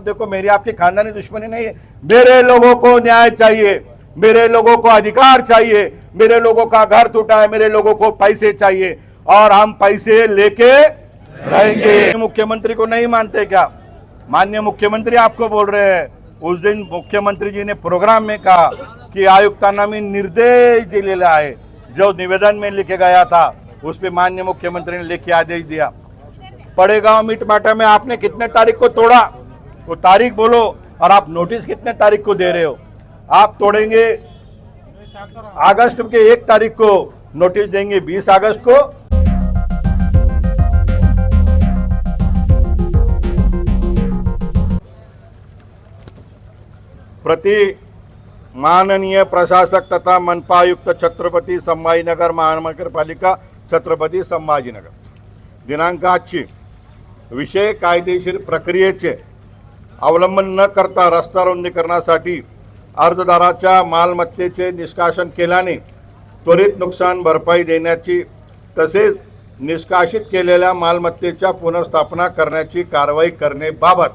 देखो मेरी आपकी खानदानी दुश्मनी नहीं है, मेरे लोगों को न्याय चाहिए, मेरे लोगों को अधिकार चाहिए, मेरे लोगों का घर टूटा है, मेरे लोगों को पैसे चाहिए और हम पैसे लेके रहेंगे। मुख्यमंत्री को नहीं मानते क्या? माननीय मुख्यमंत्री आपको बोल रहे हैं। उस दिन मुख्यमंत्री जी ने प्रोग्राम में कहा कि आयुक्तांना मी निर्देश दिलेला है, जो निवेदन में लिखे गया था उस पे माननीय मुख्यमंत्री ने लेखी आदेश दिया। पड़ेगांव मीटमाटा में आपने कितने तारीख को तोड़ा, वो तारीख बोलो, और आप नोटिस कितने तारीख को दे रहे हो? आप तोड़ेंगे अगस्त के 1 तारीख को, नोटिस देंगे 20 अगस्त को। प्रति माननीय प्रशासक तथा मनपा आयुक्त छत्रपती संभाजीनगर महानगरपालिका छत्रपती संभाजीनगर, दिनांक आजची विषय कायदेशीर प्रक्रियेचे अवलंबन न करता रस्ता रुंदीकरणासाठी अर्जदाराच्या मालमत्तेचे निष्कासन केल्याने त्वरित नुकसान भरपाई देण्याची तसेच निष्कासित केलेल्या मालमत्तेच्या पुनर्स्थापना करण्याची कारवाई करण्याबाबत,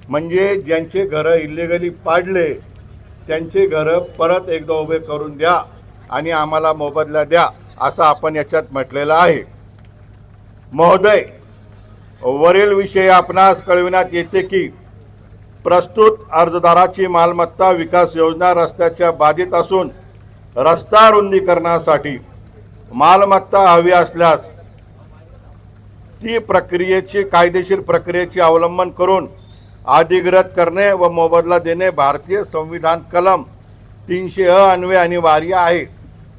म्हणजे ज्यांचे घरं इल्लीगली पाडले त्यांचे घरं परत एकदा उभे करून द्या आणि आम्हाला मोबदला द्या, असं आपण याच्यात म्हटलेलं आहे। महोदय, वरील विषय आपणास कळविण्यात येते की प्रस्तुत अर्जदाराची मालमत्ता विकास योजना रस्त्याच्या बाधित असून रस्ता रुंदीकरणासाठी मालमत्ता हवी असल्यास ती कायदेशीर प्रक्रियेचे अवलंबन करून अधिग्रहित करणे व मोबदला देणे भारतीय संविधान कलम 300 अन्वये अनिवार्य आहे।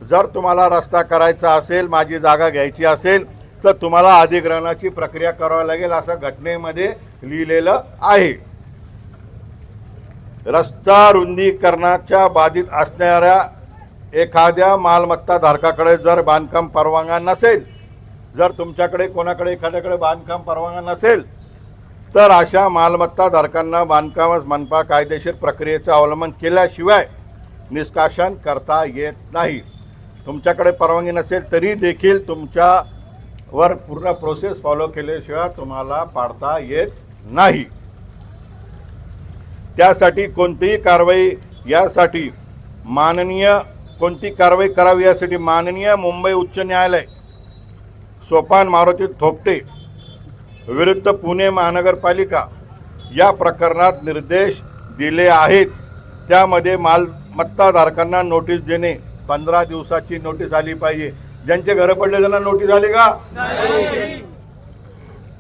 जर तुम्हाला रस्ता करायचा असेल, माझी जागा घ्यायची असेल, तर तुम्हाला अधिग्रहणाची प्रक्रिया करावी लागेल, असं घटनेमध्ये लिहिलेलं आहे। रस्ता रुंदीकरणाच्या बाधित असणाऱ्या एखाद्या मालमत्ता धारकाकडे जर बांधकाम परवाना नसेल, जर तुमच्याकडे कोणाकडे एखाद्याकडे बांधकाम परवाना नसेल, तर अशा मालमत्ता धारकांना बांधकाम मनपा कायदेशीर प्रक्रियेचे अवलंबन केल्याशिवाय निष्कासन करता येत नाही। तुमच्याकडे परवानगी नसेल तरी देखील तुमच्यावर पूर्ण प्रोसेस फॉलो केल्याशिवाय तुम्हाला पाडता येत नाही। त्यासाठी कोणती कारवाई करावी यासाठी माननीय मुंबई उच्च न्यायालय सोपान मारुती थोपटे विरुद्ध पुणे महानगरपालिका या प्रकरणात निर्देश दिले आहेत। त्यामध्ये मालमत्ता धारकांना नोटीस देणे, 15 दिवसाची नोटीस आली पाहिजे। ज्यांचे घर पडले त्यांना नोटीस आली का? नाही।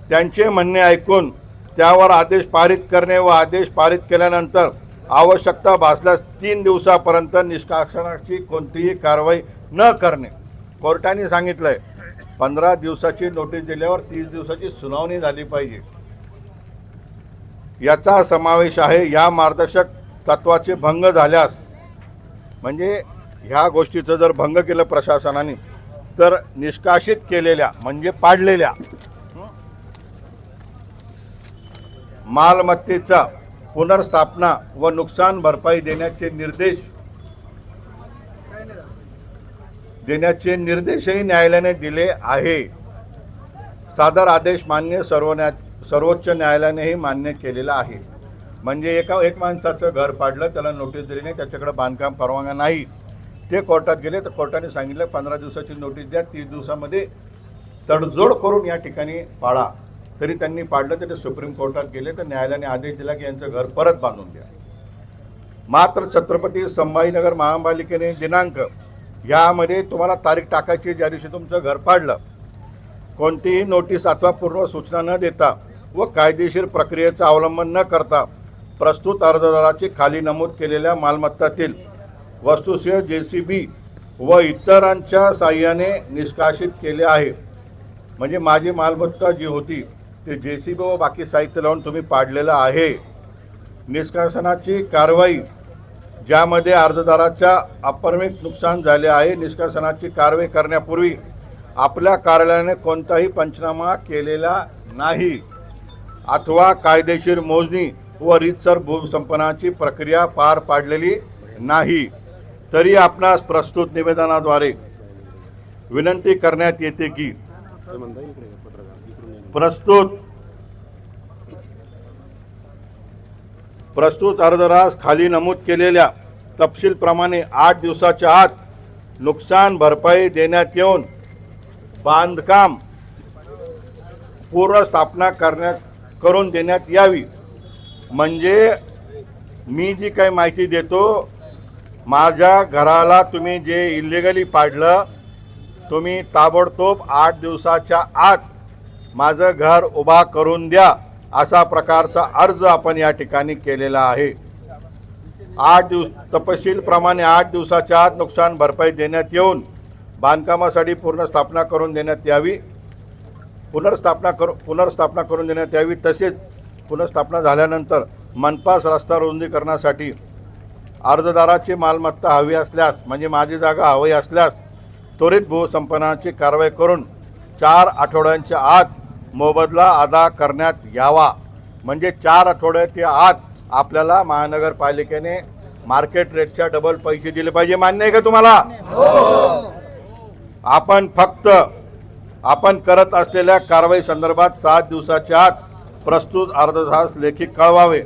त्यांचे म्हणणे ऐकून त्यावर आदेश पारित करणे व आदेश पारित केल्यानंतर आवश्यकता भासल्यास 3 दिवसापर्यंत निष्कासनाची कोणतीही कारवाई न करणे। कोर्टाने सांगितलंय 15 दिवसाची नोटीस दिल्यावर 30 दिवसाची सुनावणी झाली पाहिजे, याचा समावेश आहे। या मार्गदर्शक तत्वाचे भंग झाल्यास, म्हणजे ह्या गोष्टीचं जर भंग केलं प्रशासनाने, तर निष्कासित केलेल्या म्हणजे पाडलेल्या मालमत्तेचा पुनर्स्थापना व नुकसान भरपाई देण्याचे निर्देशही न्यायालयाने दिले आहे। सादर आदेश मान्य सर्वोच्च न्यायालयानेही मान्य केलेला आहे। म्हणजे एक माणसाचं घर पाडलं, त्याला नोटीस दिली नाही, त्याच्याकडे बांधकाम परवाना नाही, ते कोर्टात गेले तर कोर्टाने सांगितलं 15 दिवसाची नोटीस द्या, 30 दिवसामध्ये तडजोड करून या ठिकाणी पाडा। तरी त्यांनी पाडलं, तर ते सुप्रीम कोर्टात गेले, तर न्यायालयाने आदेश दिला की यांचं घर परत बांधून द्या। मात्र छत्रपती संभाजीनगर महापालिकेने दिनांक यामध्ये तुम्हाला तारीख टाकायची ज्या दिवशी तुमचं घर पाडलं, कोणतीही नोटीस अथवा पूर्व सूचना न देता व कायदेशीर प्रक्रियेचा अवलंबन न करता प्रस्तुत अर्जदाराची खाली नमूद केलेल्या मालमत्तातील वस्तूसह JCB व इतरांच्या साह्याने निष्कासित केले आहे। म्हणजे माझी मालमत्ता जी होती ते JCB व बाकी साहित्य लावून तुम्ही पाडलेलं आहे। निष्कासनाची कारवाई ज्यामध्ये अर्जदाराच्या अपर्मित नुकसान झाले आहे, निष्कासनाची कारवाई करण्यापूर्वी आपल्या कार्यालयाने कोणताही पंचनामा केलेला नाही अथवा कायदेशीर मोजणी व रीतसर भूसंपन्नाची प्रक्रिया पार पाडलेली नाही, तरी आपणास प्रस्तुत निवेदनाद्वारे विनंती करण्यात येते की प्रस्तुत अर्जदारास खाली नमूद केलेल्या तपशीलप्रमाणे 8 दिवसाच्या आत नुकसान भरपाई देण्यात येऊन बांधकाम पूर्ण स्थापना करून देण्यात यावी। म्हणजे मी जी काही माहिती देतो, माझ्या घराला तुम्ही जे इल्लिगली पाडलं, तुम्ही ताबडतोब 8 दिवसाच्या आत माझं घर उभा करून द्या, असा प्रकारचा अर्ज आपण या ठिकाणी केलेला आहे। 8 दिवस तपशीलप्रमाणे 8 दिवसाच्या आत नुकसान भरपाई देण्यात येऊन बांधकामासाठी पुनर्स्थापना करून देण्यात यावी। पुनर्स्थापना करून देण्यात यावी। तसेच पुनर्स्थापना झाल्यानंतर मनपास रस्ता रुंदीकरणासाठी अर्जदाराची मालमत्ता हवी असल्यास, म्हणजे माझी जागा हवी असल्यास त्वरित भूसंपादनाची कारवाई करून 4 आठवड्यांच्या आत मोबदला अदा करण्यात यावा। म्हणजे 4 आठवड्याच्या आत आपल्याला महानगरपालिकेने मार्केट रेटच्या डबल पैसे दिले पाहिजे। मान्य आहे का तुम्हाला? आपण करत असलेल्या कारवाई संदर्भात 7 दिवसाच्या आत प्रस्तुत अर्जदारास लेखी कळवावे।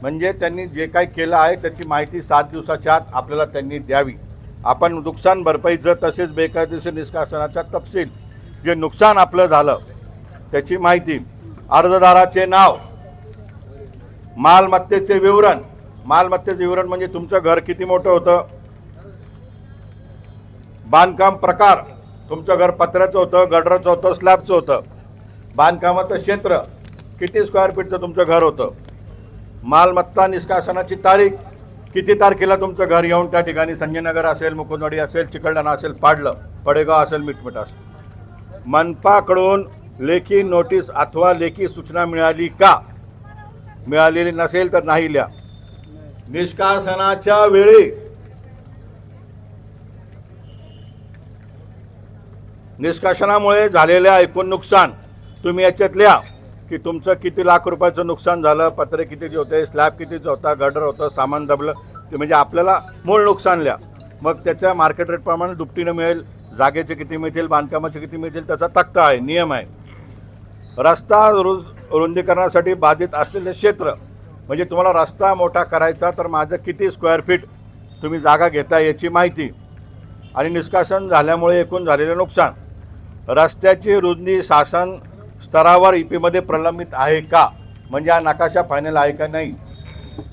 म्हणजे त्यांनी जे काही केलं आहे त्याची माहिती 7 दिवसाच्या आत आपल्याला त्यांनी द्यावी। आपण नुकसान भरपाईचं तसेच बेकायदेशीर निष्कासनाचा तपशील, जे नुकसान आपलं झालं त्याची माहिती, अर्जदाराचे नाव, मालमत्तेचे विवरण म्हणजे तुमचं घर किती मोठं होतं, बांधकाम प्रकार, तुमचं घर पत्र्याचं होतं, गडराचं होतं, स्लॅबचं होतं, बांधकामाचं क्षेत्र किती स्क्वेअर फीटचं तुमचं घर होतं, मालमत्ता निष्कासनाची तारीख, किती तारखेला तुमचं घर येऊन त्या ठिकाणी संजयनगर असेल, मुकुंदवाडी असेल, चिकलठाणा असेल, पाडलं, पडेगाव असेल, मिटमिट असेल, मनपाकडून लेखी नोटीस अथवा लेखी सूचना मिळाली का, मिळालेली नसेल तर नाही लिहा। निष्कासनाच्या वेळी निष्कासनामुळे झालेल्या एकूण नुकसान तुम्ही याच्यात लिहा की तुमचं किती लाख रुपयाचं नुकसान झालं, पत्रे कितीचे होते, स्लॅब कितीचा होता, गडर होतं, सामान दबलं, ते म्हणजे आपल्याला मूळ नुकसान लिहा। मग त्याच्या मार्केट रेटप्रमाणे दुपटीनं मिळेल, जागेचे किती मिळतील, बांधकामाचे किती मिळतील, त्याचा तक्ता आहे, नियम आहे। रस्ता रुंदीकरणासाठी बाधित असलेले क्षेत्र, म्हणजे तुम्हाला रस्ता मोठा करायचा तर माझं किती स्क्वेअर फीट तुम्ही जागा घेता याची माहिती, आणि निष्कासन झाल्यामुळे एकूण झालेले नुकसान, रस्त्याची रुंदी शासन स्तरावर ईपीमध्ये प्रलंबित आहे का, म्हणजे हा नकाशा फायनल आहे का नाही,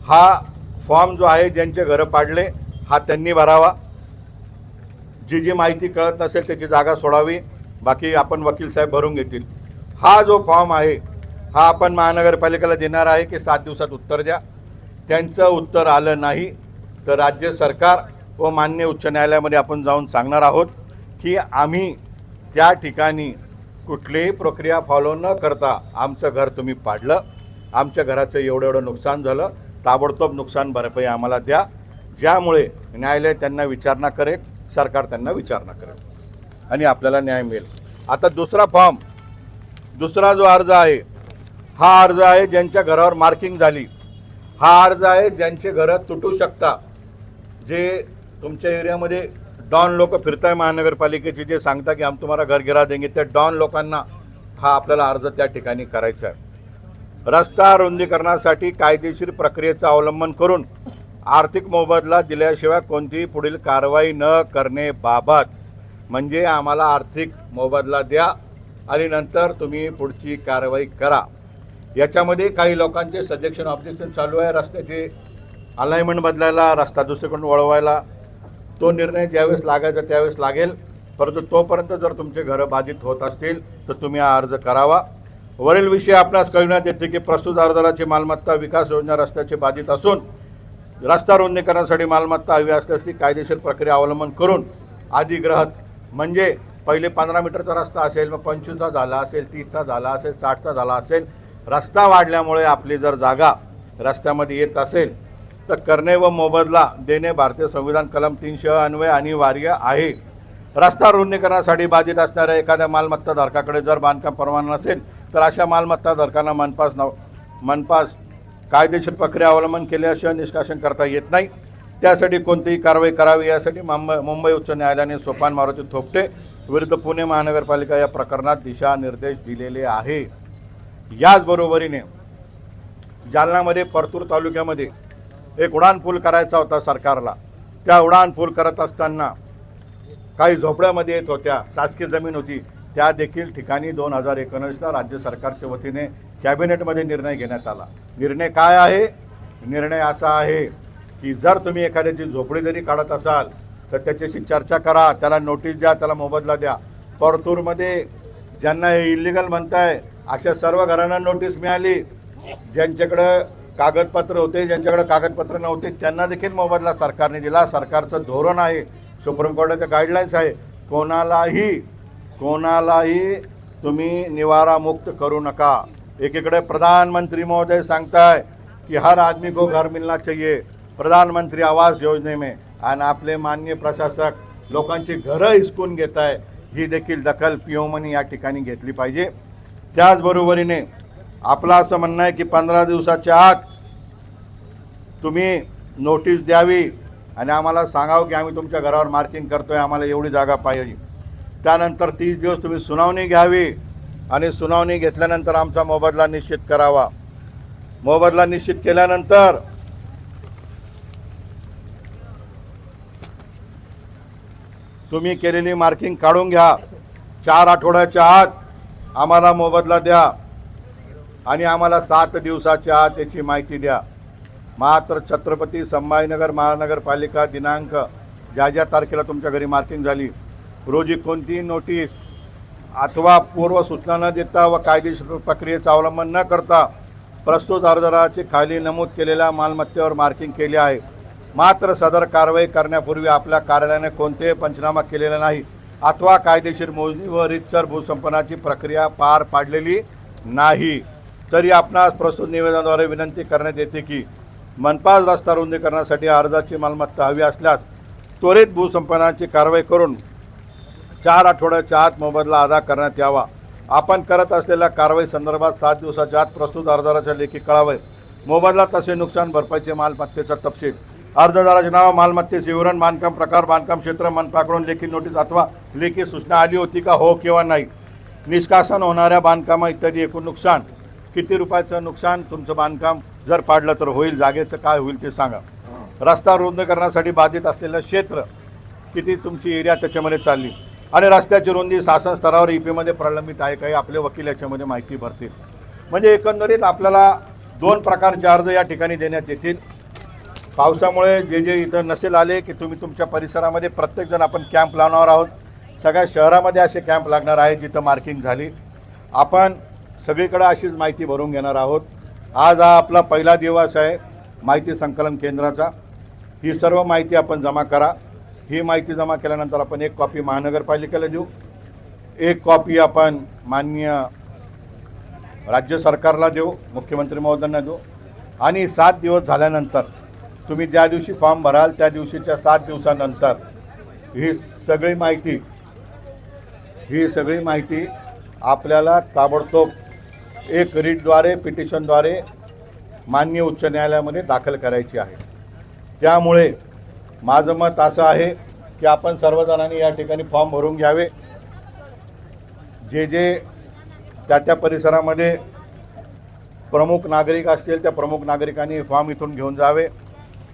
हा फॉर्म जो आहे ज्यांचे घरं पाडले हा त्यांनी भरावा। जी माहिती कळत नसेल त्याची जागा सोडावी, बाकी आपण वकील साहेब भरून घेतील। हा जो फॉर्म आहे हा आपण महानगरपालिकेला देणार आहे की 7 दिवसात उत्तर द्या। त्यांचं उत्तर आलं नाही तर राज्य सरकार व मान्य उच्च न्यायालयामध्ये आपण जाऊन सांगणार आहोत की आम्ही त्या ठिकाणी कुठलीही प्रक्रिया फॉलो न करता आमचं घर तुम्ही पाडलं, आमच्या घराचं एवढं नुकसान झालं, ताबडतोब नुकसान भरपाई आम्हाला द्या, ज्यामुळे न्यायालय त्यांना विचारणा करेल, सरकार त्यांना विचारणा करेल आणि आपल्याला न्याय मिळेल। आता दुसरा जो अर्ज आहे हा अर्ज आहे ज्यांच्या घरावर मार्किंग झाली, हा अर्ज आहे ज्यांचे घरं तुटू शकता, जे तुमच्या एरियामध्ये डॉन लोक फिरताय महानगरपालिकेचे, जे सांगता की हम तुम्हाला घर गिरा देंगे, त्या डॉन लोकांना हा आपल्याला अर्ज त्या ठिकाणी करायचा आहे। रस्ता रुंदीकरणासाठी कायदेशीर प्रक्रियेचं अवलंबन करून आर्थिक मोबदला दिल्याशिवाय कोणतीही पुढील कारवाई न करण्याबाबत, म्हणजे आम्हाला आर्थिक मोबदला द्या आणि नंतर तुम्ही पुढची कारवाई करा। याच्यामध्ये काही लोकांचे सजेक्शन ऑब्जेक्शन चालू आहे, रस्त्याचे अलाइनमेंट बदलायला, रस्ता दुसरीकडून वळवायला, तो निर्णय ज्यावेळेस लागायचा त्यावेळेस लागेल, परंतु तोपर्यंत जर तुमचे घरं बाधित होत असतील तर तुम्ही हा अर्ज करावा। वरील विषय आपणास कळविण्यात येते की प्रस्तुत अर्जदाराची मालमत्ता विकास योजना रस्त्याचे बाधित असून रस्ता रुंदीकरणासाठी मालमत्ता हवी असल्यास ती कायदेशीर प्रक्रिया अवलंबन करून अधिग्रहित, म्हणजे पहिले 15 मीटरचा रस्ता असेल, मग 25चा झाला असेल, 30चा झाला असेल, 60चा झाला असेल, रस्ता वाढल्यामुळे आपली जर जागा रस्त्यामध्ये येत असेल तर करणे व मोबदला देणे भारतीय संविधान कलम 300 अन्वये अनिवार्य आहे। रस्ता रुंदीकरणासाठी बाधित असणाऱ्या एखाद्या मालमत्ता धारकाकडे जर बांधकाम परवाना नसेल तर अशा मालमत्ता धारकांना मनपास कायदेशीर प्रक्रिया अवलंबन केल्याशिवाय निष्कासन करता येत नाही। त्यासाठी कोणतीही कारवाई करावी यासाठी मुंबई उच्च न्यायालयाने सोपान मारुती थोपटे विरुद्ध पुणे महानगरपालिका या प्रकरणात दिशानिर्देश दिलेले आहे। याचबरोबरीने जालन्यामध्ये परतूर तालुक्यामध्ये एक उड्डाणपूल करायचा होता सरकारला. त्या उड्डाणपूल करत असताना काही झोपड्यामध्ये येत होत्या, शासकीय जमीन होती, त्या देखील ठिकाणी 2019ला राज्य सरकारच्या वतीने कॅबिनेटमध्ये निर्णय घेण्यात आला. निर्णय काय आहे? निर्णय असा आहे की जर तुम्ही एखाद्याची झोपडी जरी काढत असाल तर त्याच्याशी चर्चा करा, त्याला नोटीस द्या, त्याला मोबदला द्या. परतूरमध्ये ज्यांना हे इलिगल म्हणताय अशा सर्व घरांना नोटीस मिळाली. ज्यांच्याकडं कागदपत्र होते, ज्यांच्याकडे कागदपत्र नव्हते त्यांना देखील मोबदला सरकारने दिला. सरकारचं धोरण आहे, सुप्रीम कोर्टाच्या गाईडलाईन्स आहे, कोणालाही तुम्ही निवारामुक्त करू नका. एकीकडे प्रधानमंत्री महोदय सांगताय की हर आदमी को घर मिलना चाहिए प्रधानमंत्री आवास योजने में, आणि आपले माननीय प्रशासक लोकांची घरं हिसकून घेत आहे. ही देखील दखल पिओमनी या ठिकाणी घेतली पाहिजे. त्याचबरोबरीने आपलं असं म्हणणं आहे की 15 दिवसाच्या आत तुम्ही नोटीस द्यावी आणि आम्हाला सांगावं की आम्ही तुमच्या घरावर मार्किंग करतोय, आम्हाला एवढी जागा पाहिजे. त्यानंतर 30 दिवस तुम्ही सुनावणी घ्यावी आणि सुनावणी घेतल्यानंतर आमचा मोबदला निश्चित करावा. मोबदला निश्चित केल्यानंतर तुम्ही केलेली मार्किंग काढून घ्या. 4 आठवड्याच्या आत आम्हाला मोबदला द्या आणि आम्हाला 7 दिवसाच्या आत याची माहिती द्या. मात्र छत्रपती संभाजीनगर महानगरपालिका दिनांक ज्या तारखेला तुमच्या घरी मार्किंग झाली रोजी कोणतीही नोटीस अथवा पूर्व सूचना न देता व कायदेशीर प्रक्रियेचा अवलंबन न करता प्रस्तुत अर्जदाराची खाली नमूद केलेल्या मालमत्तेवर मार्किंग केली आहे. मात्र सदर कारवाई करण्यापूर्वी आपल्या कार्यालयाने कोणतेही पंचनामा केलेला नाही अथवा कायदेशीर मोजणी व रीतसर भूसंपन्नाची प्रक्रिया पार पाडलेली नाही, तरी आपणास प्रस्तुत निवेदनाद्वारे विनंती करण्यात येते की मनपा रस्ता रुंदीकरणासाठी अर्जाची मालमत्ता हवी असल्यास त्वरित भूसंपन्नाची कारवाई करून 4 आठवड्याच्या आत मोबदला अदा करण्यात यावा. आपण करत असलेल्या कारवाई संदर्भात 7 दिवसाच्या आत प्रस्तुत अर्जदाराच्या लेखी कळावे. मोबदला तसे नुकसान भरपाईचे मालमत्तेचा तपशील, अर्जदाराचे नाव, मालमत्तेचे विवरण, बांधकाम प्रकार, बांधकाम क्षेत्र, मनपाकडून लेखी नोटीस अथवा लेखी सूचना आली होती का, हो किंवा नाही, निष्कासन होणाऱ्या बांधकामा इत्यादी एकूण नुकसान, किती रुपयाचं नुकसान तुमचं बांधकाम जर पाडलं तर होईल, जागेचं काय होईल ते सांगा. रस्ता रुंदीकरणासाठी बाधित असलेलं क्षेत्र किती, तुमची एरिया त्याच्यामध्ये चालली, आणि रस्त्याची रुंदी शासन स्तरावर ईपीमध्ये प्रलंबित आहे काही आपले वकील याच्यामध्ये माहिती भरतील. म्हणजे एकंदरीत आपल्याला 2 प्रकारचे अर्ज या ठिकाणी देण्यात येतील. पावसामुळे जे इथं नसेल आले की तुम्ही तुमच्या परिसरामध्ये प्रत्येकजण आपण कॅम्प लावणार आहोत. सगळ्या शहरामध्ये असे कॅम्प लागणार आहेत जिथं मार्किंग झाली. आपण सगळीकडे अशीच माहिती भरून घेणार आहोत. आज हा आपला पहिला दिवस आहे माहिती संकलन केंद्राचा. ही सर्व माहिती आपण जमा करा. ही माहिती जमा केल्यानंतर आपण 1 कॉपी महानगरपालिकेला देऊ, 1 कॉपी आपण माननीय राज्य सरकारला देऊ, मुख्यमंत्री महोदयांना देऊ, आणि 7 दिवस झाल्यानंतर तुम्ही ज्या दिवशी फॉर्म भराल त्या दिवशीच्या 7 दिवसानंतर ही सगळी माहिती आपल्याला ताबडतोब एक रीटद्वारे पिटिशनद्वारे माननीय उच्च न्यायालयामध्ये दाखल करायची आहे. त्यामुळे माझं मत असं आहे की आपण सर्वजणांनी या ठिकाणी फॉर्म भरून घ्यावे. जे त्या परिसरामध्ये प्रमुख नागरिक असतील त्या प्रमुख नागरिकांनी फॉर्म इथून घेऊन जावे.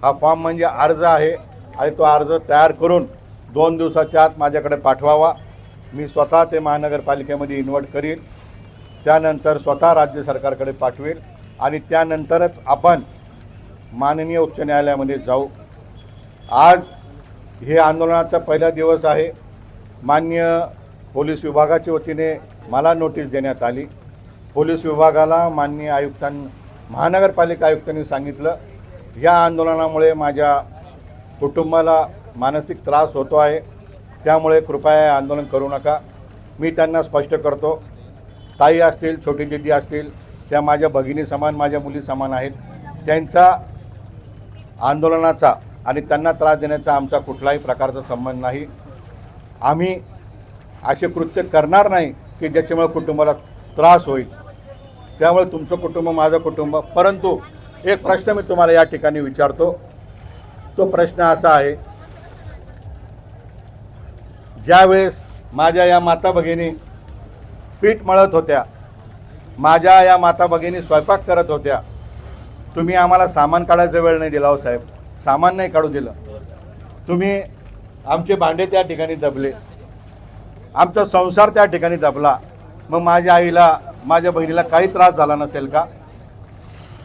हा फॉर्म म्हणजे अर्ज आहे आणि तो अर्ज तयार करून 2 दिवसाच्या आत माझ्याकडे पाठवावा. मी स्वतः ते महानगरपालिकेमध्ये इन्व्हर्ट करीन, त्यानंतर स्वतः राज्य सरकारकडे पाठवेल आणि त्यानंतरच आपण माननीय उच्च न्यायालयामध्ये जाऊ. आज हे आंदोलनाचा पहिला दिवस आहे. माननीय पोलीस विभागाच्या वतीने मला नोटीस देण्यात आली. पोलीस विभागाला माननीय महानगरपालिका आयुक्तांनी सांगितलं या आंदोलनामुळे माझ्या कुटुंबाला मानसिक त्रास होतो आहे, त्यामुळे कृपया हे आंदोलन करू नका. मी त्यांना स्पष्ट करतो, ताई असतील, छोटी दिदी असतील, त्या माझ्या भगिनी समान, माझ्या मुली समान आहेत. त्यांचा आंदोलनाचा आणि त्यांना त्रास देण्याचा आमचा कुठलाही प्रकारचा संबंध नाही. आम्ही असे कृत्य करणार नाही की ज्याच्यामुळे कुटुंबाला त्रास होईल. त्यामुळे तुमचं कुटुंब, माझं कुटुंब. परंतु एक प्रश्न मी तुम्हाला या ठिकाणी विचारतो. तो प्रश्न असा आहे, ज्यावेळेस माझ्या या माता भगिनी पीठ मळत होत्या, माझ्या या माता भगिनी स्वयंपाक करत होत्या, तुम्ही आम्हाला सामान काढायचा वेळ नाही दिला हो साहेब, सामान नाही काढू दिलं. तुम्ही आमचे भांडे त्या ठिकाणी दबले, आमचा संसार त्या ठिकाणी दबला. मग माझ्या आईला, माझ्या बहिणीला काही त्रास झाला नसेल का?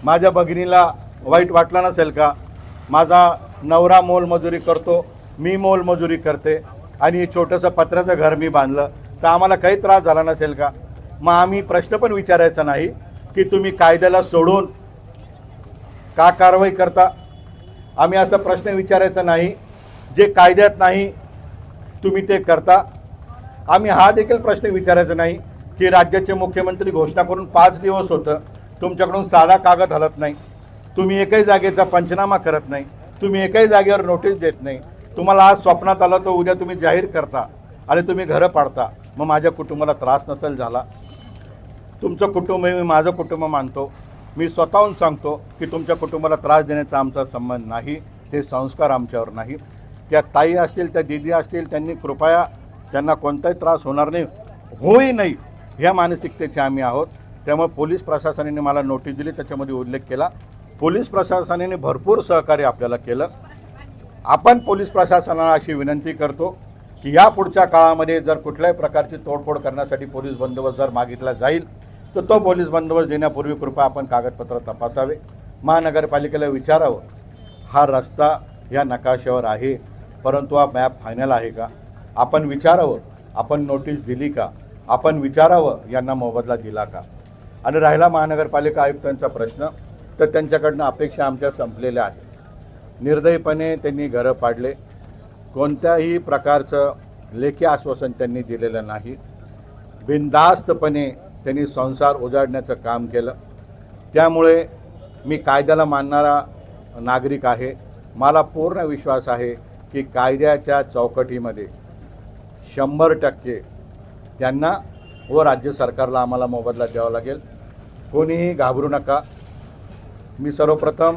माझ्या भगिनीला वाईट वाटलं नसेल का? माझा नवरा मोलमजुरी करतो, मी मोलमजुरी करते, आणि छोटंसं पत्र्याचं घर मी बांधलं, तर आम्हाला काही त्रास झाला नसेल का? मग आम्ही प्रश्न पण विचारायचा नाही की तुम्ही कायद्याला सोडून का कारवाई करता? आम्ही असा प्रश्न विचारायचा नाही जे कायद्यात नाही तुम्ही ते करता. आम्ही हा देखील प्रश्न विचारायचा नाही की राज्याचे मुख्यमंत्री घोषणा करून 5 दिवस होतं, तुमच्याकडून साधा कागद हलत नाही, तुम्ही एकही जागेचा पंचनामा करत नाही, तुम्ही एकही जागेवर नोटीस देत नाही. तुम्हाला आज स्वप्नात आलं तर उद्या तुम्ही जाहीर करता आणि तुम्ही घरं पाडता. मग माझ्या कुटुंबाला त्रास नसेल झाला? तुमचं कुटुंब हे मी माझं कुटुंब मानतो. मी स्वतःहून सांगतो की तुमच्या कुटुंबाला त्रास देण्याचा आमचा संबंध नाही, ते संस्कार आमच्यावर नाही. त्या ताई असतील, त्या दिदी असतील, त्यांनी कृपया, त्यांना कोणताही त्रास होणार नाही, होई नाही, ह्या मानसिकतेचे आम्ही आहोत. त्यामुळे पोलीस प्रशासनाने मला नोटीस दिली, त्याच्यामध्ये उल्लेख केला. पोलीस प्रशासनाने भरपूर सहकार्य आपल्याला केलं. आपण पोलीस प्रशासनाला अशी विनंती करतो की या पुढच्या काळामध्ये जर कुठल्याही प्रकारची तोडफोड करण्यासाठी पोलीस बंदोबस्त जर मागितला जाईल तर तो पोलीस बंदोबस्त देण्यापूर्वी कृपया आपण कागदपत्र तपासावे. महानगरपालिकेला विचारावं, हा रस्ता या नकाशावर आहे, परंतु हा मॅप फायनल आहे का? आपण विचारावं, आपण नोटीस दिली का? आपण विचारावं, यांना मोबदला दिला का? आणि राहिला महानगरपालिका आयुक्तांचा प्रश्न, तर त्यांच्याकडनं अपेक्षा आमच्या संपलेल्या आहेत. निर्दयीपणे त्यांनी घरं पाडले, कोणत्याही प्रकारचं लेखी आश्वासन त्यांनी दिलेलं नाही. बिनधास्तपणे त्यांनी संसार उजाडण्याचं काम केलं. त्यामुळे मी कायद्याला मानणारा नागरिक आहे. मला पूर्ण विश्वास आहे की कायद्याच्या चौकटीमध्ये 100% त्यांना व राज्य सरकारला आम्हाला मोबदला द्यावा लागेल. कोणीही घाबरू नका. मी सर्वप्रथम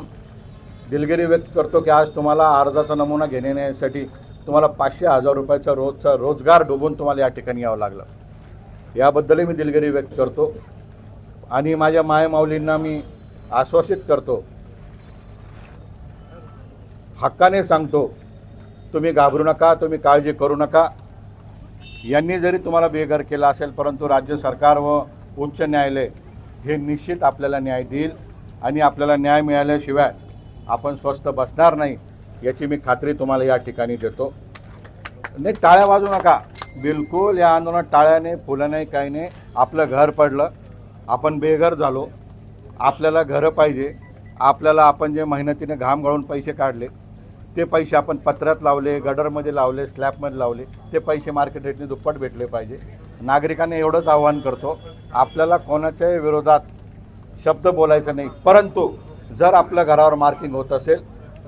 दिलगिरी व्यक्त करतो की आज तुम्हाला अर्जाचा नमुना घेण्यासाठी तुम्हाला 500,000 रुपयाचा रोजचा रोजगार डुबून तुम्हाला या ठिकाणी यावं लागलं. याबद्दलही मी दिलगिरी व्यक्त करतो. आणि माझ्या मायमाऊलींना मी आश्वासित करतो, हक्काने सांगतो, तुम्ही घाबरू नका, तुम्ही काळजी करू नका. यांनी जरी तुम्हाला बेघर केला असेल, परंतु राज्य सरकार व उच्च न्यायालय हे निश्चित आपल्याला न्याय देईल. आणि आपल्याला न्याय मिळाल्याशिवाय आपण स्वस्थ बसणार नाही, याची मी खात्री तुम्हाला या ठिकाणी देतो. नाही, टाळ्या वाजू नका, बिलकुल या आंदोलनात टाळ्या नाही, फुलं नाही, काही नाही. आपलं घर पडलं, आपण बेघर झालो, आपल्याला घरं पाहिजे. आपल्याला आपण जे मेहनतीने घाम गाळून पैसे काढले, ते पैसे आपण पत्र्यात लावले, गडरमध्ये लावले, स्लॅबमध्ये लावले, ते पैसे मार्केट रेटने दुप्पट भेटले पाहिजे. नागरिकांना एवढंच आवाहन करतो, आपल्याला कोणाच्याही विरोधात शब्द बोलायचा नाही, परंतु जर आपल्या घरावर मार्किंग होत असेल,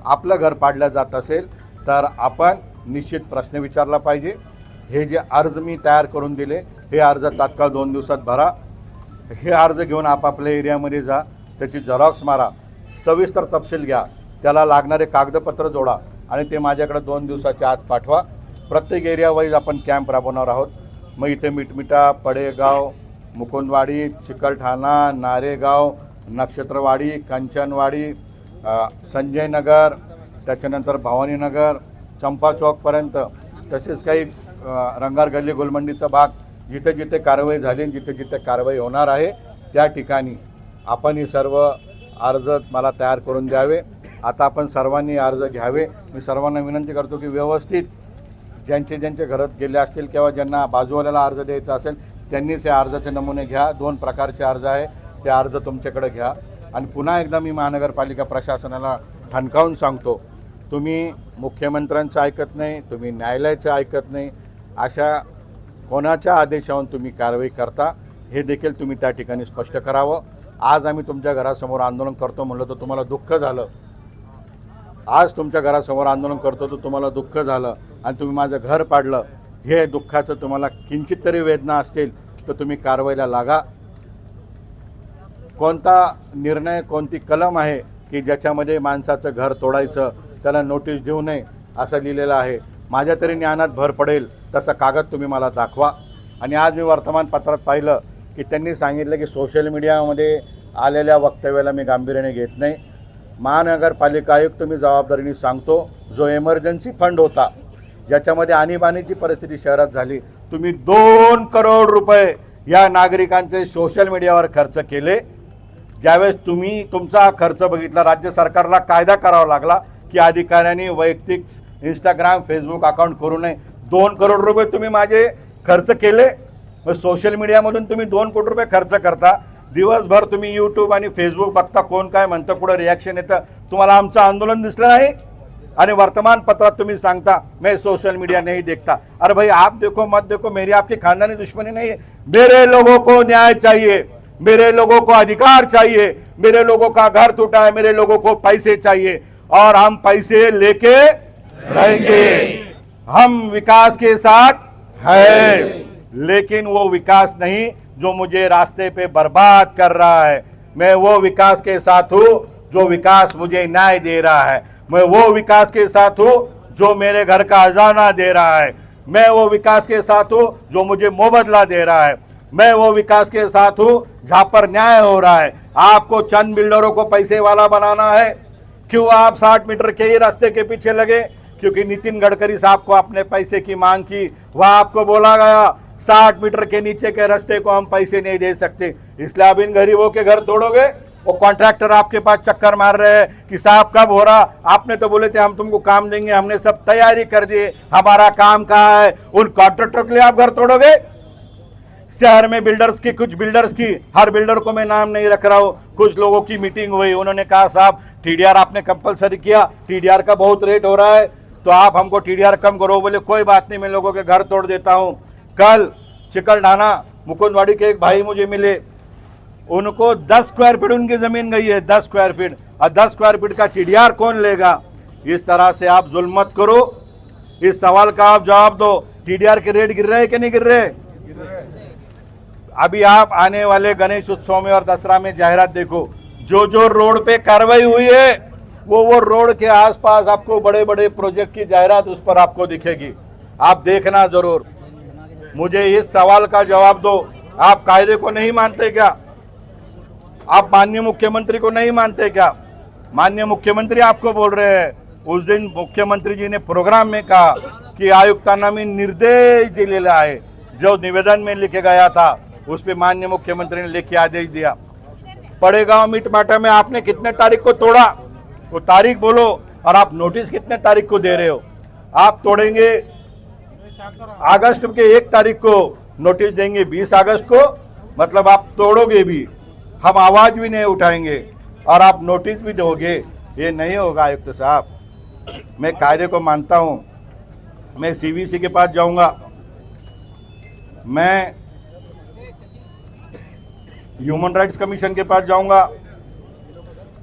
आपलं घर पाडलं जात असेल, तर आपण निश्चित प्रश्न विचारला पाहिजे. हे जे अर्ज मी तयार करून दिले, हे अर्ज तात्काळ 2 दिवसात भरा. हे अर्ज घेऊन आपापल्या एरियामध्ये जा, त्याची झेरॉक्स मारा, सविस्तर तपशील घ्या, त्याला लागणारे कागदपत्र जोडा आणि ते माझ्याकडे 2 दिवसाच्या आत पाठवा. प्रत्येक एरिया वाईज आपण कॅम्प राबवणार आहोत. मग इथे मिटमिटा, पडेगाव, मुकुंदवाडी, चिकलठाणा, नारेगाव, नक्षत्रवाडी, कंचनवाडी, संजयनगर, त्याच्यानंतर भवानीनगर, चंपा चौकपर्यंत, तसेच काही रंगार गल्ली, गुलमंडीचा भाग, जिथे जिथे कारवाई झाली, जिथे जिथे कारवाई होणार आहे, त्या ठिकाणी आपण ही सर्व अर्ज मला तयार करून द्यावे. आता आपण सर्वांनी अर्ज घ्यावे. मी सर्वांना विनंती करतो की व्यवस्थित ज्यांचे घरात गेले असतील किंवा ज्यांना बाजूवाल्याला अर्ज द्यायचा असेल, त्यांनीच या अर्जाचे नमुने घ्या. 2 प्रकारचे अर्ज आहे, ते अर्ज तुमच्याकडे घ्या. आणि पुन्हा एकदा मी महानगरपालिका प्रशासनाला ठणकावून सांगतो, तुम्ही मुख्यमंत्र्यांचं ऐकत नाही, तुम्ही न्यायालयाचं ऐकत नाही, अशा कोणाच्या आदेशावरून तुम्ही कारवाई करता, हे देखील तुम्ही त्या ठिकाणी स्पष्ट करावं. आज आम्ही तुमच्या घरासमोर आंदोलन करतो म्हणलं तर तुम्हाला दुःख झालं. आज तुमच्या घरासमोर आंदोलन करतो तर तुम्हाला दुःख झालं आणि तुम्ही माझं घर पाडलं, हे दुःखाचं तुम्हाला किंचित तरी वेदना असतील तर तुम्ही कारवाईला लागा. कोणता निर्णय, कोणती कलम आहे की ज्याच्यामध्ये माणसाचं घर तोडायचं, त्याला नोटीस देऊ नये असं लिहिलेलं आहे? माझ्या तरी ज्ञानात भर पडेल तसा कागद तुम्ही मला दाखवा. आणि आज मी वर्तमानपत्रात पाहिलं की त्यांनी सांगितलं की सोशल मीडियामध्ये आलेल्या वक्तव्याला मी गांभीर्याने घेत नाही, महानगरपालिका आयुक्त मी जबाबदारीने सांगतो, जो एमर्जन्सी फंड होता ज्याच्यामध्ये आणीबाणीची परिस्थिती शहरात झाली, तुम्ही 2 करोड रुपये या नागरिकांचे सोशल मीडियावर खर्च केले। ज्यावेळेस तुम्ही तुमचा खर्च बघितला, राज्य सरकारला कायदा करावा लागला की अधिकाऱ्यांनी वैयक्तिक इंस्टाग्राम फेसबुक अकाउंट करू नये। 2 करोड रुपये तुम्ही माझे खर्च केले, मग सोशल मीडियामधून तुम्ही 2 कोटी रुपये खर्च करता, दिवसभर तुम्ही यूट्यूब आणि फेसबुक बघता, कोण काय म्हणतं, कुठं रिॲक्शन येतं, तुम्हाला आमचं आंदोलन दिसलं नाही आणि वर्तमानपत्रात तुम्ही सांगता मैं सोशल मीडिया नहीं देखता। अरे भाई आप देखो मत देखो, मेरी आपकी खानदानी दुश्मनी नहीं है। मेरे लोगों को न्याय चाहिए, मेरे लोगों को अधिकार चाहिए, मेरे लोगों का घर टूटा है, मेरे लोगों को पैसे चाहिए और हम पैसे लेके रहेंगे। हम विकास के साथ है, लेकिन वो विकास नहीं जो मुझे रास्ते पे बर्बाद कर रहा है। मैं वो विकास के साथ हूँ जो विकास मुझे न्याय दे रहा है। मैं वो विकास के साथ हूँ जो मेरे घर का खजाना दे रहा है। मैं वो विकास के साथ हूँ जो मुझे मुआवजा दे रहा है। मैं वो विकास के साथ हूँ जहाँ पर न्याय हो रहा है। आपको चंद बिल्डरों को पैसे वाला बनाना है, क्यों आप 60 मीटर के ही रास्ते के पीछे लगे? क्योंकि नितिन गडकरी साहब को अपने पैसे की मांग की, वह आपको बोला गया 60 मीटर के नीचे के रास्ते को हम पैसे नहीं दे सकते, इसलिए आप इन गरीबों के घर तोड़ोगे। वो कॉन्ट्रैक्टर आपके पास चक्कर मार रहे हैं कि साहब कब हो रहा, आपने तो बोले थे हम तुमको काम देंगे, हमने सब तैयारी कर दी, हमारा काम कहाँ है? उन कॉन्ट्रैक्टर के लिए आप घर तोड़ोगे। शहर में बिल्डर्स की, कुछ बिल्डर्स की, हर बिल्डर को मैं नाम नहीं रख रहा हूँ, कुछ लोगों की मीटिंग हुई, उन्होंने कहा साहब टीडीआर आपने कंपलसरी किया, टीडीआर का बहुत रेट हो रहा है तो आप हमको टीडीआर कम करो। बोले कोई बात नहीं, मैं लोगों के घर तोड़ देता हूँ। कल चिकलढाना मुकुंदवाड़ी के एक भाई मुझे मिले, उनको 10 स्क्वायर फीट उनकी जमीन गई है, 10 स्क्वायर फीट, और 10 स्क्वायर फीट का टीडीआर कौन लेगा? इस तरह से आप जुल्म मत करो। इस सवाल का आप जवाब दो, टीडीआर के रेट गिर रहे हैं कि नहीं गिर रहे? अभी आप आने वाले गणेश उत्सव में और दसरा में जाहिरात देखो, जो जो रोड पे कार्रवाई हुई है वो रोड के आसपास आपको बड़े बड़े प्रोजेक्ट की जाहिरात उस पर आपको दिखेगी, आप देखना जरूर। मुझे इस सवाल का जवाब दो, आप कायदे को नहीं मानते क्या? आप माननीय मुख्यमंत्री को नहीं मानते क्या? माननीय मुख्यमंत्री आपको बोल रहे हैं, उस दिन मुख्यमंत्री जी ने प्रोग्राम में कहा कि आयुक्तांना मी निर्देश दिलेला आहे, जो निवेदन में लिखे गया था उस पर माननीय मुख्यमंत्री ने लेके आदेश दिया। पड़ेगांव मीटमाटा में आपने कितने तारीख को तोड़ा, वो तारीख बोलो, और आप नोटिस कितने तारीख को दे रहे हो? आप तोड़ेंगे अगस्त के 1 तारीख को, नोटिस देंगे 20 अगस्त को, मतलब आप तोड़ोगे भी, हम आवाज भी नहीं उठाएंगे और आप नोटिस भी दोगे। ये नहीं होगा आयुक्त साहब। मैं कायदे को मानता हूँ, मैं सीवीसी के पास जाऊंगा, मैं ह्यूमन राइट्स कमीशन के पास जाऊंगा,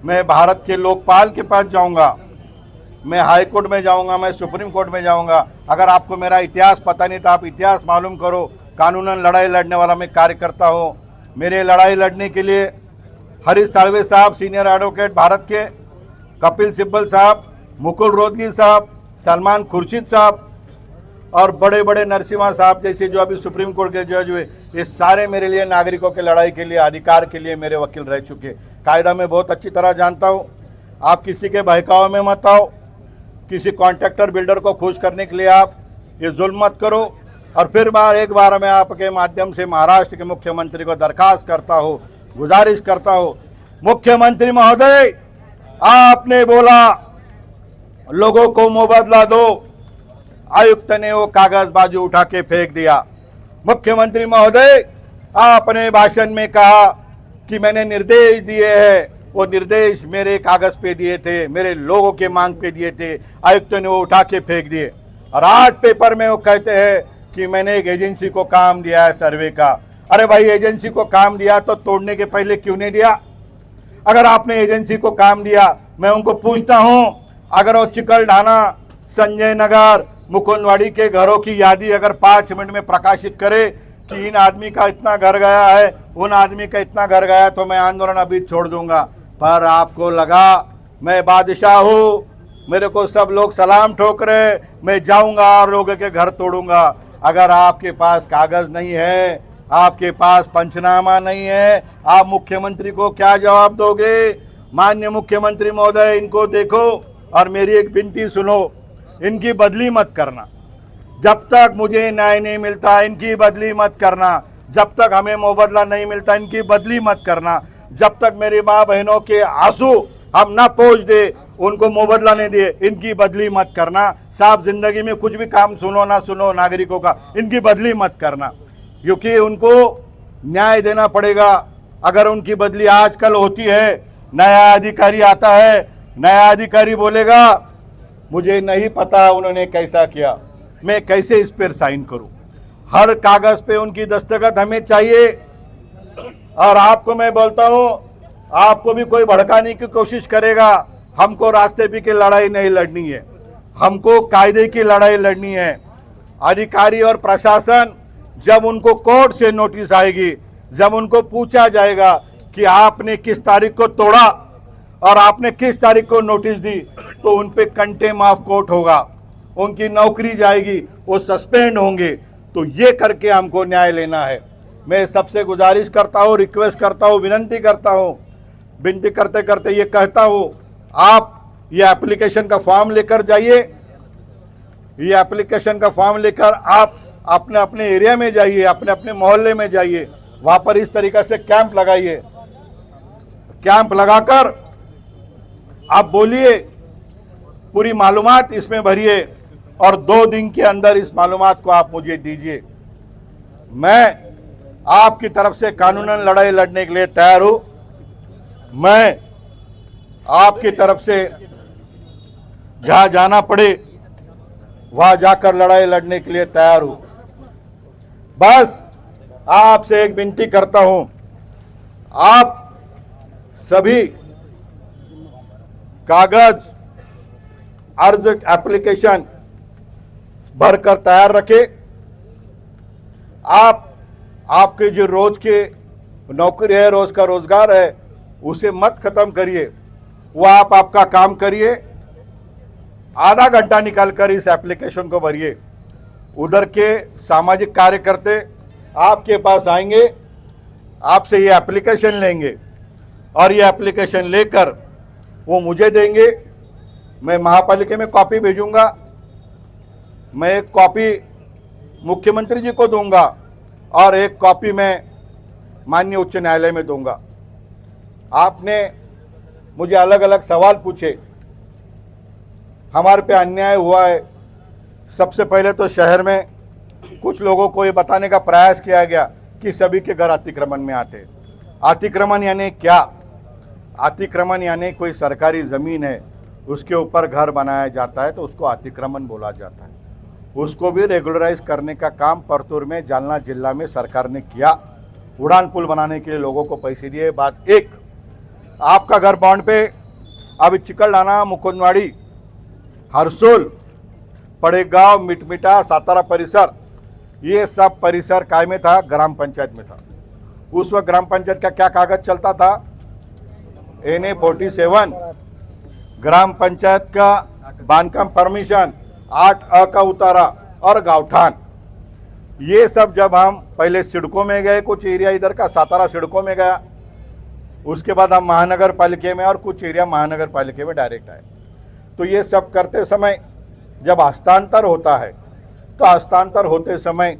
मैं भारत के लोकपाल के पास जाऊंगा, मैं हाई कोर्ट में जाऊंगा, मैं सुप्रीम कोर्ट में जाऊंगा। अगर आपको मेरा इतिहास पता नहीं तो आप इतिहास मालूम करो। कानूनन लड़ाई लड़ने वाला मैं कार्यकर्ता हूँ। मेरे लड़ाई लड़ने के लिए हरीश साळवे साहब सीनियर एडवोकेट भारत के, कपिल सिब्बल साहब, मुकुल रोहतगी साहब, सलमान खुर्शीद साहब और बड़े बड़े नरसिम्हा साहब जैसे जो अभी सुप्रीम कोर्ट के जज हुए, ये सारे मेरे लिए नागरिकों के लड़ाई के लिए, अधिकार के लिए मेरे वकील रह चुके। कायदा मैं बहुत अच्छी तरह जानता हूँ। आप किसी के बहकावे में मत आओ, किसी कॉन्ट्रैक्टर बिल्डर को खुश करने के लिए आप ये जुल्म मत करो। और फिर एक बार मैं आपके माध्यम से महाराष्ट्र के मुख्यमंत्री को दरखास्त करता हूँ, गुजारिश करता हूँ, मुख्यमंत्री महोदय आपने बोला लोगों को मुआवजा दो, आयुक्त ने वो कागज बाजू उठा के फेंक दिया। मुख्यमंत्री महोदय आपने भाषण में कहा कि मैंने निर्देश दिए हैं, वो निर्देश मेरे कागज पे दिए थे, मेरे लोगों के मांग पे दिए थे, आयुक्त ने वो उठा के फेंक दिए। और आज पेपर में वो कहते हैं कि मैंने एक एजेंसी को काम दिया है सर्वे का। अरे भाई एजेंसी को काम दिया तो तोड़ने के पहले क्यों नहीं दिया? अगर आपने एजेंसी को काम दिया, मैं उनको पूछता हूं, अगर वो चिकलढाना, संजय नगर, मुकुंदवाड़ी के घरों की यादी अगर 5 मिनट में प्रकाशित करे कि इन आदमी का इतना घर गया है, उन आदमी का इतना घर गया, तो मैं आंदोलन अभी छोड़ दूंगा। पर आपको लगा मैं बादशाह हूँ, मेरे को सब लोग सलाम ठोक रहे, मैं जाऊंगा और लोगों के घर तोड़ूंगा। अगर आपके पास कागज नहीं है, आपके पास पंचनामा नहीं है, आप मुख्यमंत्री को क्या जवाब दोगे? माननीय मुख्यमंत्री महोदय, इनको देखो और मेरी एक विनती सुनो, इनकी बदली मत करना। जब तक मुझे न्याय नहीं मिलता इनकी बदली मत करना। जब तक हमें मुआवजा नहीं मिलता इनकी बदली मत करना। जब तक मेरी माँ बहनों के आंसू हम ना पहुँच दे, उनको मुआवजा नहीं दे, इनकी बदली मत करना। साहब, जिंदगी में कुछ भी काम सुनो ना सुनो नागरिकों का, इनकी बदली मत करना, क्योंकि उनको न्याय देना पड़ेगा। अगर उनकी बदली आजकल होती है, नया अधिकारी आता है, नया अधिकारी बोलेगा मुझे नहीं पता उन्होंने कैसा किया, मैं कैसे इस पर साइन करूं। हर कागज पे उनकी दस्तखत हमें चाहिए। और आपको मैं बोलता हूं, आपको भी कोई भड़काने की कोशिश करेगा, हमको रास्ते पे की लड़ाई नहीं लड़नी है, हमको कायदे की लड़ाई लड़नी है। अधिकारी और प्रशासन, जब उनको कोर्ट से नोटिस आएगी, जब उनको पूछा जाएगा कि आपने किस तारीख को तोड़ा और आपने किस तारीख को नोटिस दी, तो उन पे कंटेम्प्ट ऑफ कोर्ट होगा, उनकी नौकरी जाएगी, वो सस्पेंड होंगे। तो ये करके हमको न्याय लेना है। मैं सबसे गुजारिश करता हूँ, रिक्वेस्ट करता हूँ, विनती करता हूँ, विनती करते करते ये कहता हूँ, आप ये एप्लीकेशन का फॉर्म लेकर जाइए। ये एप्लीकेशन का फॉर्म लेकर आप अपने अपने एरिया में जाइए, अपने अपने मोहल्ले में जाइए, वहाँ पर इस तरीक़े से कैंप लगाइए। कैंप लगाकर आप बोलिए, पूरी मालूमात इसमें भरिए और 2 दिन के अंदर इस मालूमात को आप मुझे दीजिए। मैं आपकी तरफ से कानूनन लड़ाई लड़ने के लिए तैयार हूँ। मैं आपकी तरफ से जहाँ जाना पड़े वहाँ जाकर लड़ाई लड़ने के लिए तैयार हूँ। बस आपसे एक विनती करता हूँ, आप सभी कागज, अर्ज, एप्लीकेशन भरकर तैयार रखें। आपके जो रोज के नौकरी है, रोज का रोजगार है, उसे मत खत्म करिए, वो आप आपका काम करिए। आधा घंटा निकालकर इस एप्लीकेशन को भरिए। उधर के सामाजिक कार्यकर्ता आपके पास आएंगे, आपसे ये एप्लीकेशन लेंगे और ये एप्लीकेशन लेकर वो मुझे देंगे। मैं महापालिका में कॉपी भेजूंगा, मैं एक कॉपी मुख्यमंत्री जी को दूंगा और एक कॉपी मैं माननीय उच्च न्यायालय में दूंगा। आपने मुझे अलग अलग सवाल पूछे, हमारे पे अन्याय हुआ है। सबसे पहले तो शहर में कुछ लोगों को ये बताने का प्रयास किया गया कि सभी के घर अतिक्रमण में आते। अतिक्रमण यानी क्या? अतिक्रमण यानी कोई सरकारी ज़मीन है, उसके ऊपर घर बनाया जाता है तो उसको अतिक्रमण बोला जाता है। उसको भी रेगुलराइज करने का काम परतूर में, जालना जिला में सरकार ने किया। उड़ान पुल बनाने के लिए लोगों को पैसे दिए। बात एक, आपका घर बॉन्ड पे अभी चिकलडाना, मुकुंदवाड़ी, हरसोल, पड़ेगांव, मिटमिटा, सातारा परिसर, ये सब परिसर काय में था? ग्राम पंचायत में था। उस वक्त ग्राम पंचायत का क्या कागज चलता था? NA 47, ग्राम पंचायत का बांधकाम परमिशन, 8A का उतारा और गावठान। ये सब जब हम पहले सिडको में गए, कुछ एरिया इधर का सातारा सिडको में गया, उसके बाद हम महानगर पालिका में और कुछ एरिया महानगर पालिका में डायरेक्ट आए। तो ये सब करते समय जब हस्तांतर होता है तो हस्तांतर होते समय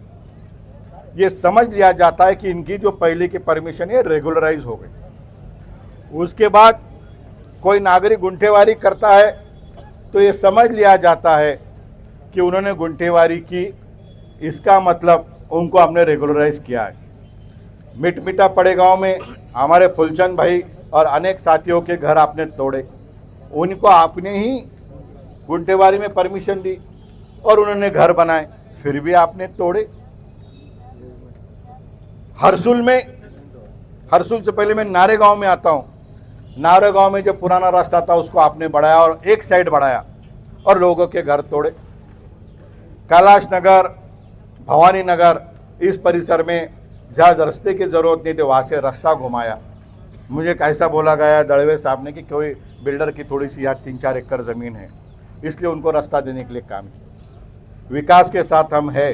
ये समझ लिया जाता है कि इनकी जो पहले की परमिशन है रेगुलराइज हो गई। उसके बाद कोई नागरिक गुंठेवारी करता है तो ये समझ लिया जाता है कि उन्होंने गुंठेवारी की, इसका मतलब उनको हमने रेगुलराइज किया है। मिटमिटा पड़ेगांव में हमारे फुलचंद भाई और अनेक साथियों के घर आपने तोड़े, उनको आपने ही गुंठेवारी में परमिशन दी और उन्होंने घर बनाए, फिर भी आपने तोड़े। हरसुल में, हरसुल से पहले मैं नारेगांव में आता हूँ। नारेगांव में जो पुराना रास्ता था उसको आपने बढ़ाया और एक साइड बढ़ाया और लोगों के घर तोड़े। कैलाश नगर, भवानी नगर, इस परिसर में जहाँ रास्ते की ज़रूरत नहीं थी वहाँ से रास्ता घुमाया। मुझे कैसा बोला गया दड़वे साहब ने कि कोई बिल्डर की थोड़ी सी यहाँ 3-4 एकड़ ज़मीन है, इसलिए उनको रास्ता देने के लिए काम किया। विकास के साथ हम है,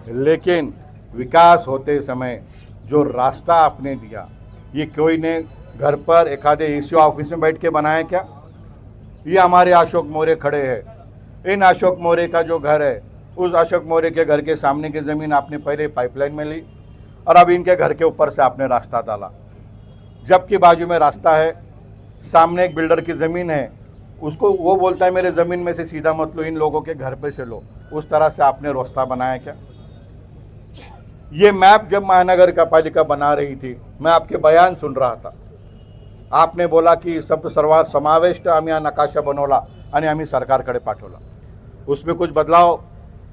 लेकिन विकास होते समय जो रास्ता आपने दिया, ये कोई ने घर पर एखादे ईसीओ ऑफिस में बैठ के बनाए क्या? ये हमारे अशोक मौर्य खड़े हैं। इन अशोक मौर्य का जो घर है, उस अशोक मौर्य के घर के सामने की ज़मीन आपने पहले पाइपलाइन में ली और अब इनके घर के ऊपर से आपने रास्ता डाला, जबकि बाजू में रास्ता है, सामने एक बिल्डर की ज़मीन है, उसको वो बोलता है मेरे ज़मीन में से सीधा मत लो, इन लोगों के घर पे से लो। उस तरह से आपने रास्ता बनाया क्या? ये मैप जब महानगर का पालिका बना रही थी, मैं आपके बयान सुन रहा था, आपने बोला की सर्व समाविष्ट आम्ही हा नकाशा बनवला आणि आम्ही सरकारकडे पाठवला। उसमें कुछ बदलाव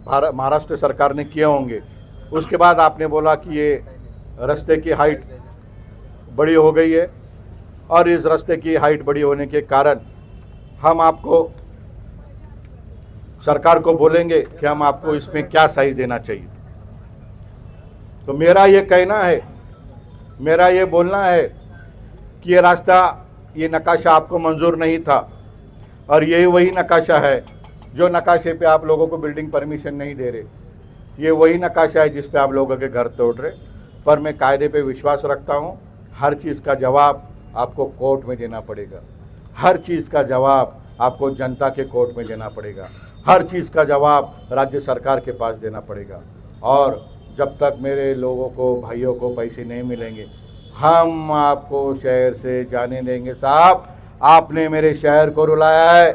महाराष्ट्र सरकार ने किए होंगे। उसके बाद आपने बोला कि ये रास्ते की हाइट बड़ी हो गई है और इस रास्ते की हाइट बड़ी होने के कारण हम आपको सरकार को बोलेंगे कि हम आपको इसमें क्या साइज देना चाहिए। तो मेरा ये कहना है, मेरा ये बोलना है कि ये रास्ता, ये नकाशा आपको मंजूर नहीं था और यही वही नकाशा है जो नकाशे पे आप लोगों को बिल्डिंग परमिशन नहीं दे रहे। ये वही नकाशा है जिस पे आप लोगों के घर तोड़ रहे। पर मैं कायदे पे विश्वास रखता हूँ, हर चीज़ का जवाब आपको कोर्ट में देना पड़ेगा, हर चीज़ का जवाब आपको जनता के कोर्ट में देना पड़ेगा, हर चीज़ का जवाब राज्य सरकार के पास देना पड़ेगा। और जब तक मेरे लोगों को, भाइयों को पैसे नहीं मिलेंगे, हम आपको शहर से जाने देंगे। साहब, आपने मेरे शहर को रुलाया है,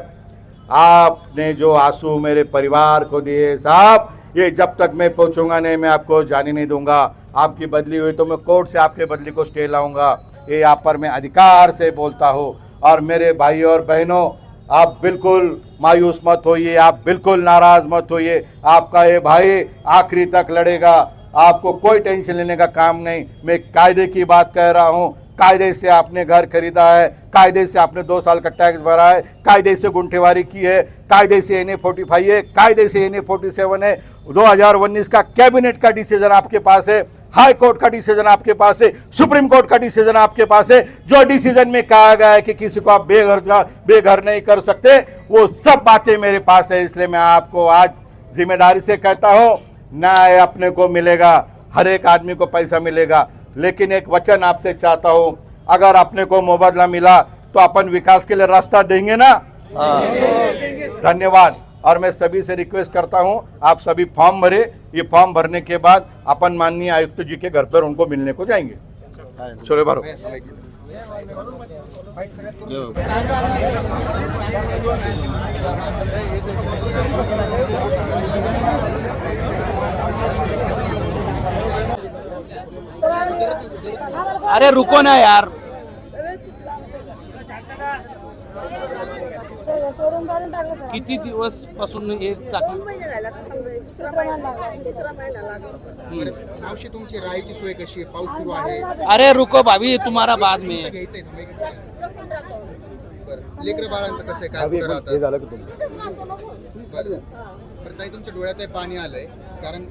आपने जो आंसू मेरे परिवार को दिए साहब, ये जब तक मैं पहुंचूंगा नहीं, मैं आपको जाने नहीं दूंगा। आपकी बदली हुई तो मैं कोर्ट से आपके बदली को स्टे लाऊंगा। ये यहाँ पर मैं अधिकार से बोलता हूँ। और मेरे भाइयों और बहनों, आप बिल्कुल मायूस मत होइए, आप बिल्कुल नाराज मत होइए। आपका ये भाई आखिरी तक लड़ेगा, आपको कोई टेंशन लेने का काम नहीं। मैं कायदे की बात कह रहा हूँ। कायदे से आपने घर खरीदा है, कायदे से आपने 2 साल का टैक्स भरा है, कायदे से गुंठेवारी की है, कायदे से NA 45 है, कायदे से NA 47 है। 2019 का कैबिनेट का डिसीजन आपके पास है, हाई कोर्ट का डिसीजन आपके पास है, सुप्रीम कोर्ट का डिसीजन आपके पास है। जो डिसीजन में कहा गया है कि किसी को आप बेघर नहीं कर सकते, वो सब बातें मेरे पास है। इसलिए मैं आपको आज जिम्मेदारी से कहता हूँ, न्याय अपने को मिलेगा, हर एक आदमी को पैसा मिलेगा। लेकिन एक वचन आपसे चाहता हूं, अगर अपने को मुबादला मिला तो अपन विकास के लिए रास्ता देंगे ना? धन्यवाद। और मैं सभी से रिक्वेस्ट करता हूं, आप सभी फॉर्म भरे। ये फॉर्म भरने के बाद अपन माननीय आयुक्त जी के घर पर उनको मिलने को जाएंगे। चलो भरो। अरे रुको ना यार, किती दिवस पासून हे टाकलं? 2 महिने झाले आता, समजा तिसरा महिना लागला. मावशी, तुमची राहायची सोय कशी आहे? पाऊस सुरू आहे. अरे रुको भाभी, तुम्हारा बाद में. घ्यायचंय बरं, लेकरं बाळांचं कसं आहे? काय अभी कुठं हे राहतात? झालं की तुमचं? बरं. पण ताई, तुमच्या डोळ्यात आहे पाणी आलंय, कारण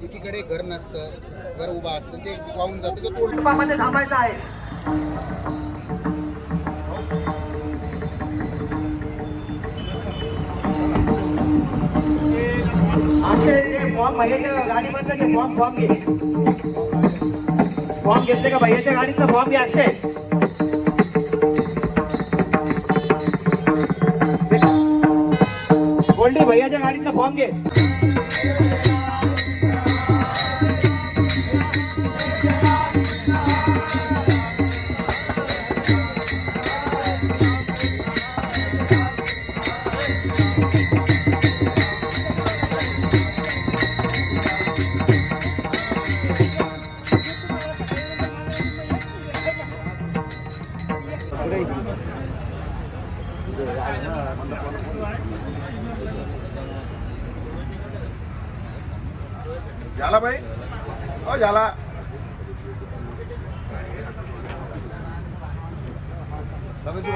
एकीकडे घर नसतं, घर उभा असतं, ते वाहून जातं, तो तोडमध्ये थांबायचं आहे. अक्षय, ते फॉर्म भैयाच्या गाडीमधलं घे, फॉर्म घे. फॉर्म घेतले का भैयाच्या गाडीतलं? फॉर्म घे अक्षय. गोल्डी, भैयाच्या गाडीतलं फॉर्म घे. झाला भाई? हो झाला. दादाजी,